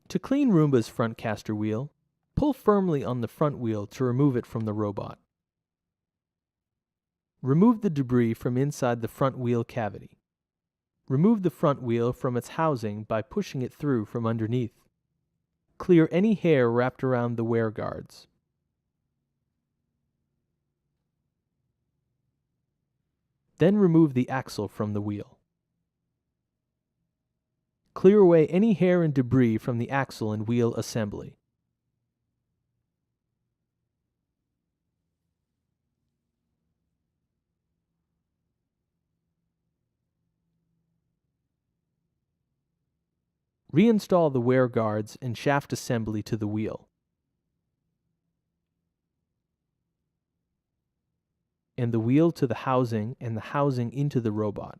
To clean Roomba's front caster wheel, pull firmly on the front wheel to remove it from the robot. Remove the debris from inside the front wheel cavity. Remove the front wheel from its housing by pushing it through from underneath. Clear any hair wrapped around the wear guards. Then remove the axle from the wheel. Clear away any hair and debris from the axle and wheel assembly. Reinstall the wear guards and shaft assembly to the wheel. And the wheel to the housing and the housing into the robot.